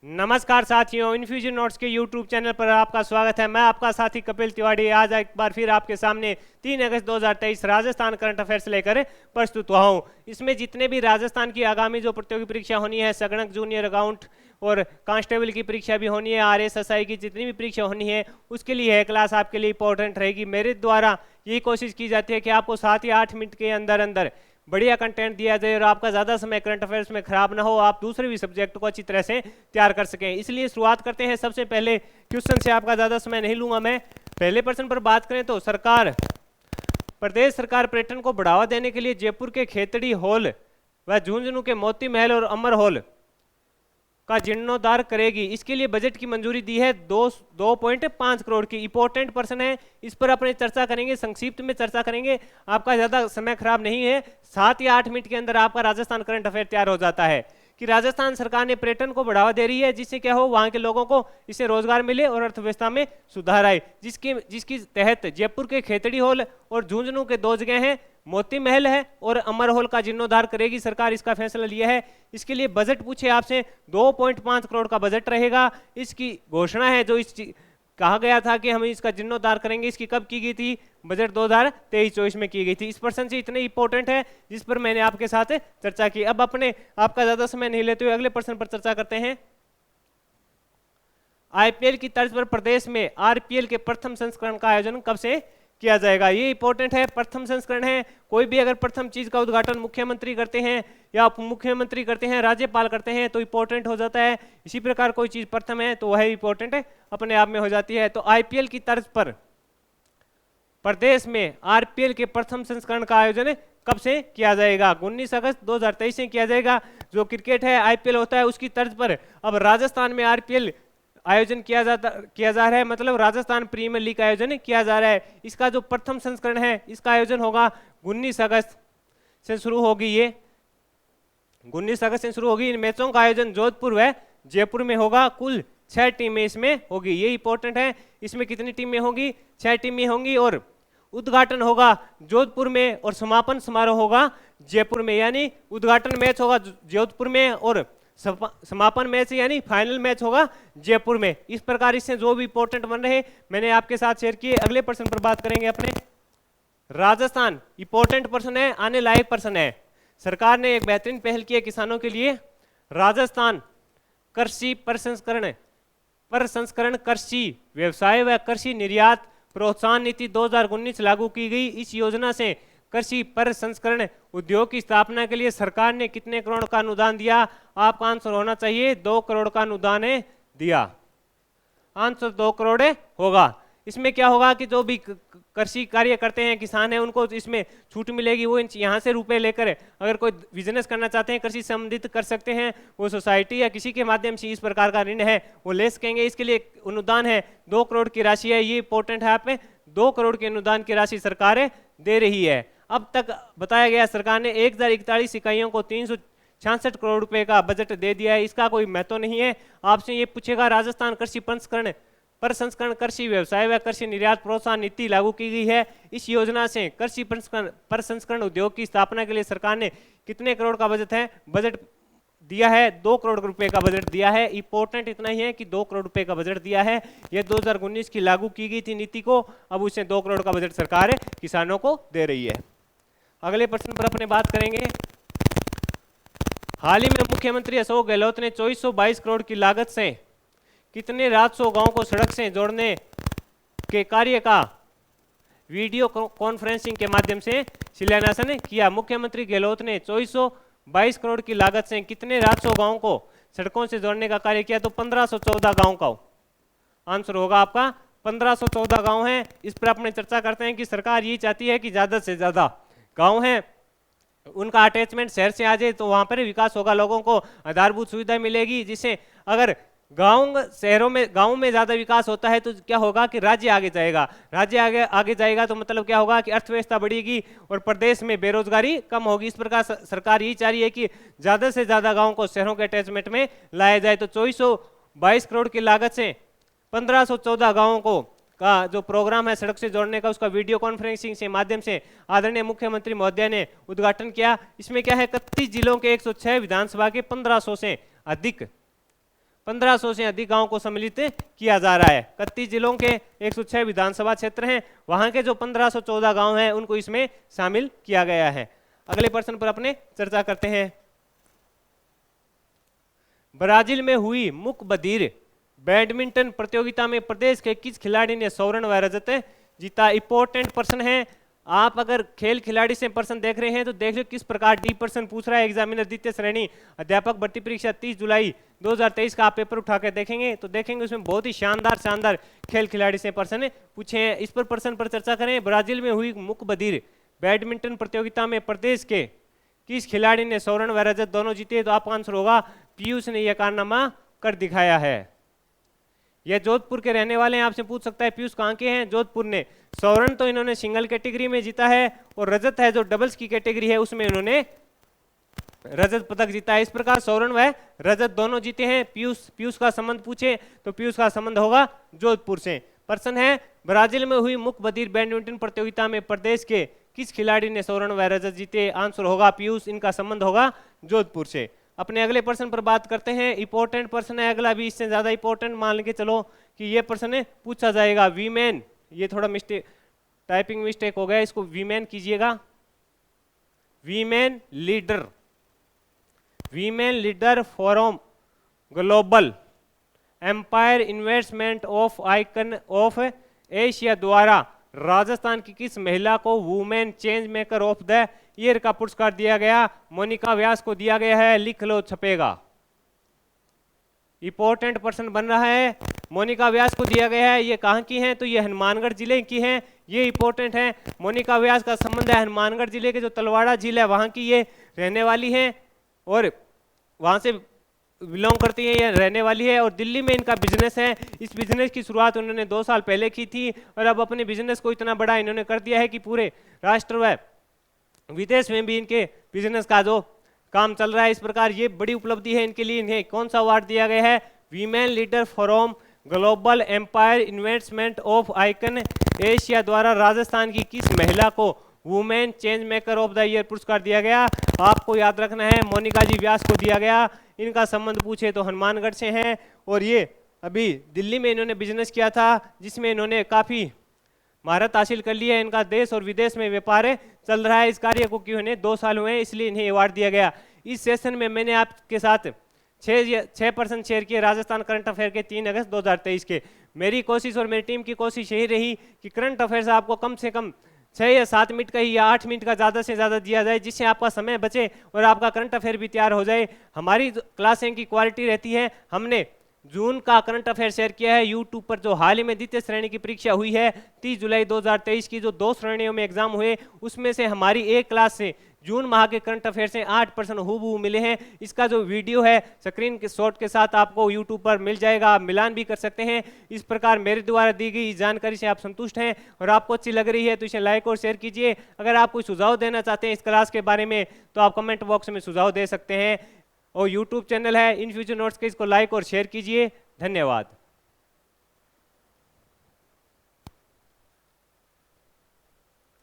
नमस्कार साथियों, infusion notes के यूट्यूब चैनल पर आपका स्वागत है। मैं आपका साथी कपिल तिवारी आज एक बार फिर आपके सामने 3 अगस्त 2023 राजस्थान करंट अफेयर्स लेकर प्रस्तुत हुआ हूँ। इसमें जितने भी राजस्थान की आगामी जो प्रतियोगी परीक्षा होनी है, संगणक जूनियर अकाउंट और कांस्टेबल की परीक्षा भी होनी है, RSSI की जितनी भी परीक्षा होनी है, उसके लिए यह क्लास आपके लिए इंपॉर्टेंट रहेगी। मेरे द्वारा यही कोशिश की जाती है कि आपको 7 या 8 मिनट के अंदर अंदर बढ़िया कंटेंट दिया जाए और आपका ज़्यादा समय करंट अफेयर्स में खराब ना हो, आप दूसरे भी सब्जेक्ट को अच्छी तरह से तैयार कर सकें। इसलिए शुरुआत करते हैं सबसे पहले क्वेश्चन से। आपका ज़्यादा समय नहीं लूंगा मैं। पहले प्रश्न पर बात करें तो प्रदेश सरकार पर्यटन को बढ़ावा देने के लिए जयपुर के खेतड़ी हॉल व झुंझुनू के मोती महल और अमर हॉल का जीर्णोद्धार करेगी। इसके लिए बजट की मंजूरी दी है 2.5 करोड़ की। इंपॉर्टेंट प्रश्न है, इस पर अपने चर्चा करेंगे, संक्षिप्त में चर्चा करेंगे। आपका ज़्यादा समय खराब नहीं है, 7 या 8 मिनट के अंदर आपका राजस्थान करंट अफेयर तैयार हो जाता है कि राजस्थान सरकार ने पर्यटन को बढ़ावा दे रही है, जिससे क्या हो, वहाँ के लोगों को इससे रोजगार मिले और अर्थव्यवस्था में सुधार आए। जिसकी तहत जयपुर के खेतड़ी हॉल और झुंझुनू के 2 जगह हैं, मोती महल है और अमर हॉल का जीर्णोद्धार करेगी सरकार। इसका फैसला लिया है। इसके लिए बजट पूछे आपसे, 2.5 करोड़ का बजट रहेगा। इसकी घोषणा है, जो कहा गया था कि हम इसका जीर्णोद्धार करेंगे, इसकी कब की गई थी? बजट 2023-24 में की गई थी। इस प्रश्न से इतने इंपॉर्टेंट है जिस पर मैंने आपके साथ चर्चा की। अब आपका ज्यादा समय नहीं लेते हुए अगले प्रश्न पर चर्चा करते हैं। IPL की तर्ज पर प्रदेश में RPL के प्रथम संस्करण का आयोजन कब से किया जाएगा? ये इंपॉर्टेंट है। प्रथम संस्करण है, कोई भी अगर प्रथम चीज का उद्घाटन मुख्यमंत्री करते हैं या उप मुख्यमंत्री करते हैं, राज्यपाल करते हैं तो इंपॉर्टेंट हो जाता है। इसी प्रकार कोई चीज प्रथम है तो वह इंपॉर्टेंट है अपने आप में हो जाती है। तो IPL की तर्ज पर प्रदेश में RPL के प्रथम संस्करण का आयोजन कब से किया जाएगा? 19 अगस्त 2023 से किया जाएगा। जो क्रिकेट है, IPL होता है, उसकी तर्ज पर अब राजस्थान में RPL आयोजन किया जा रहा है, मतलब राजस्थान प्रीमियर लीग का आयोजन किया जा रहा है। इसका जो प्रथम संस्करण है, इसका आयोजन होगा 19 अगस्त से शुरू होगी। ये 19 अगस्त से शुरू होगी। इन मैचों का आयोजन जोधपुर व जयपुर में होगा। कुल 6 टीमें इसमें होगी। ये इंपॉर्टेंट है। इसमें कितनी टीमें होंगी? 6 टीमें होंगी और उद्घाटन होगा जोधपुर में और समापन समारोह होगा जयपुर में। यानी उद्घाटन मैच होगा जोधपुर में और समापन मैच यानी फाइनल मैच होगा जयपुर में। इस प्रकार इससे जो भी इंपॉर्टेंट बन रहे मैंने आपके साथ शेयर किए। अगले प्रश्न पर बात करेंगे अपने। राजस्थान इंपॉर्टेंट प्रश्न है, आने लायक प्रश्न है। सरकार ने एक बेहतरीन पहल की है किसानों के लिए। राजस्थान कृषि प्रसंस्करण कृषि व्यवसाय व कृषि निर्यात प्रोत्साहन नीति 2019 लागू की गई। इस योजना से कृषि प्रसंस्करण उद्योग की स्थापना के लिए सरकार ने कितने करोड़ का अनुदान दिया? आपका आंसर होना चाहिए 2 करोड़ का अनुदान दिया। आंसर 2 करोड़ होगा। इसमें क्या होगा कि जो भी कृषि कार्य करते हैं, किसान हैं, उनको इसमें छूट मिलेगी। वो यहाँ से रुपए लेकर अगर कोई बिजनेस करना चाहते हैं, कृषि संबंधित कर सकते हैं। वो सोसाइटी या किसी के माध्यम से इस प्रकार का ऋण है वो ले सकेंगे। इसके लिए अनुदान है 2 करोड़ की राशि है। ये इंपॉर्टेंट है। आप 2 करोड़ की अनुदान की राशि सरकार दे रही है। अब तक बताया गया सरकार ने 1041 इकाइयों को 366 करोड़ रुपए का बजट दे दिया है। इसका कोई महत्व नहीं है। आपसे ये पूछेगा राजस्थान कृषि प्रसंस्करण कृषि व्यवसाय व कृषि निर्यात प्रोत्साहन नीति लागू की गई है। इस योजना से कृषि प्रसंस्करण उद्योग की स्थापना के लिए सरकार ने कितने करोड़ का बजट दिया है? 2 करोड़ रुपए का बजट दिया है। इंपॉर्टेंट इतना ही है कि 2 करोड़ रुपए का बजट दिया है। यह 2019 की लागू की गई थी नीति को, अब उससे 2 करोड़ का बजट सरकार किसानों को दे रही है। अगले प्रश्न पर अपने बात करेंगे। हाल ही में मुख्यमंत्री अशोक गहलोत ने 2422 करोड़ की लागत से कितने राजस्व गांव को सड़क से जोड़ने के कार्य का वीडियो कॉन्फ्रेंसिंग के माध्यम से शिलान्यास किया? मुख्यमंत्री गहलोत ने 2422 करोड़ की लागत से कितने राजस्व गांव को सड़कों से जोड़ने का कार्य किया? तो 1514 गांव का आंसर होगा आपका। 1514 गांव हैं। इस पर अपने चर्चा करते हैं कि सरकार ये चाहती है कि ज्यादा से ज्यादा गांव हैं उनका अटैचमेंट शहर से आ जाए, तो वहां पर विकास होगा, लोगों को आधारभूत सुविधा मिलेगी। जिससे अगर गाँव में ज्यादा विकास होता है तो क्या होगा कि राज्य आगे जाएगा। राज्य आगे जाएगा तो मतलब क्या होगा कि अर्थव्यवस्था बढ़ेगी और प्रदेश में बेरोजगारी कम होगी। इस प्रकार सरकार यही चाह रही है कि ज्यादा से ज्यादा गाँव को शहरों के अटैचमेंट में लाया जाए। तो 2422 करोड़ की लागत से 1514 गाँवों को का जो प्रोग्राम है सड़क से जोड़ने का, उसका वीडियो कॉन्फ्रेंसिंग से माध्यम से आदरणीय मुख्यमंत्री महोदय ने उद्घाटन किया। इसमें क्या है, 31 जिलों के 106 विधानसभा के 1500 से अधिक 1500 से अधिक गांव को सम्मिलित किया जा रहा है। 31 जिलों के 106 विधानसभा क्षेत्र हैं, वहां के जो 1514 गांव हैं उनको इसमें शामिल किया गया है। अगले प्रश्न पर अपने चर्चा करते हैं। ब्राजील में हुई मुख बधिर बैडमिंटन प्रतियोगिता में प्रदेश के किस खिलाड़ी ने स्वर्ण व रजत जीता? इंपॉर्टेंट प्रश्न है। आप अगर खेल खिलाड़ी से प्रश्न देख रहे हैं तो देख लो किस प्रकार डी प्रश्न पूछ रहा है एग्जामिनर। द्वितीय श्रेणी अध्यापक भर्ती परीक्षा 30 जुलाई 2023 का आप पेपर उठा के देखेंगे तो देखेंगे उसमें बहुत ही शानदार खेल खिलाड़ी से प्रश्न पूछे हैं। इस पर प्रश्न पर चर्चा करें। ब्राजील में हुई मुख बधिर बैडमिंटन प्रतियोगिता में प्रदेश के किस खिलाड़ी ने स्वर्ण व रजत दोनों जीते? तो आपका आंसर होगा पीयूष ने यह कारनामा कर दिखाया है। यह जोधपुर के रहने वाले हैं। आपसे पूछ सकता है पीयूष कहाँ के हैं? जोधपुर ने। स्वर्ण तो इन्होंने सिंगल कैटेगरी में जीता है और रजत है जो डबल्स की कैटेगरी है उसमें इन्होंने रजत पदक जीता है। इस प्रकार स्वर्ण व रजत दोनों जीते हैं। पीयूष का संबंध पूछे तो पीयूष का संबंध होगा जोधपुर से। प्रश्न है ब्राजील में हुई मुख बधिर बैडमिंटन प्रतियोगिता में प्रदेश के किस खिलाड़ी ने स्वर्ण व रजत जीते? आंसर होगा पीयूष। इनका संबंध होगा जोधपुर से। अपने अगले प्रश्न पर बात करते हैं। इंपॉर्टेंट प्रश्न है अगला भी, इससे ज्यादा इंपॉर्टेंट मान के चलो कि ये प्रश्न पूछा जाएगा। वीमेन, ये थोड़ा मिस्टेक टाइपिंग मिस्टेक हो गया, इसको वीमेन कीजिएगा। Women leader forum global empire investment of icon of Asia द्वारा राजस्थान की किस महिला को women change maker of the year का पुरस्कार दिया गया? मोनिका व्यास को दिया गया है। लिख लो, छपेगा। इंपॉर्टेंट प्रश्न बन रहा है। मोनिका व्यास को दिया गया है। ये कहाँ की हैं? तो ये हनुमानगढ़ जिले की हैं। ये इंपॉर्टेंट है। मोनिका व्यास का संबंध है हनुमानगढ़ जिले के जो तलवाड़ा झील है वहां की ये रहने वाली हैं और वहां से बिलोंग करती है, ये रहने वाली है। और दिल्ली में इनका बिजनेस है। इस बिजनेस की शुरुआत उन्होंने 2 साल पहले की थी और अब अपने बिजनेस को इतना बड़ा इन्होंने कर दिया है कि पूरे राष्ट्र व विदेश में भी इनके बिजनेस का जो काम चल रहा है। इस प्रकार ये बड़ी उपलब्धि है इनके लिए। इन्हें कौन सा अवार्ड दिया गया है? Women leader forum global empire investment of icon Asia द्वारा राजस्थान की किस महिला को women change maker of the year पुरस्कार दिया गया? आपको याद रखना है मोनिका जी व्यास को दिया गया। इनका संबंध पूछे तो हनुमानगढ़ से हैं और ये अभी दिल्ली में इन्होंने बिजनेस किया था जिसमें इन्होंने काफ़ी महारत हासिल कर ली है। इनका देश और विदेश में व्यापार चल रहा है। इस कार्य को क्यों इन्हें 2 साल हुए हैं, इसलिए इन्हें अवार्ड दिया गया। इस सेशन में मैंने आपके साथ 6% शेयर किए राजस्थान करंट अफेयर के 3 अगस्त 2023 के। मेरी कोशिश और मेरी टीम की कोशिश यही रही कि करंट अफेयर्स आपको कम से कम 6 या 7 मिनट का ही या 8 मिनट का ज़्यादा से ज़्यादा दिया जाए जिससे आपका समय बचे और आपका करंट अफेयर भी तैयार हो जाए। हमारी क्लासें की क्वालिटी रहती है। हमने जून का करंट अफेयर शेयर किया है यूट्यूब पर। जो हाल ही में द्वितीय श्रेणी की परीक्षा हुई है 30 जुलाई 2023 की, जो 2 श्रेणियों में एग्जाम हुए, उसमें से हमारी एक क्लास से जून माह के करंट अफेयर से 8% हूबहू मिले हैं। इसका जो वीडियो है स्क्रीन के शॉट के साथ आपको यूट्यूब पर मिल जाएगा, आप मिलान भी कर सकते हैं। इस प्रकार मेरे द्वारा दी गई जानकारी से आप संतुष्ट हैं और आपको अच्छी लग रही है तो इसे लाइक और शेयर कीजिए। अगर आप कोई सुझाव देना चाहते हैं इस क्लास के बारे में तो आप कमेंट बॉक्स में सुझाव दे सकते हैं। और यूट्यूब चैनल है इन फ्यूचर नोट्स के, इसको लाइक और शेयर कीजिए। धन्यवाद।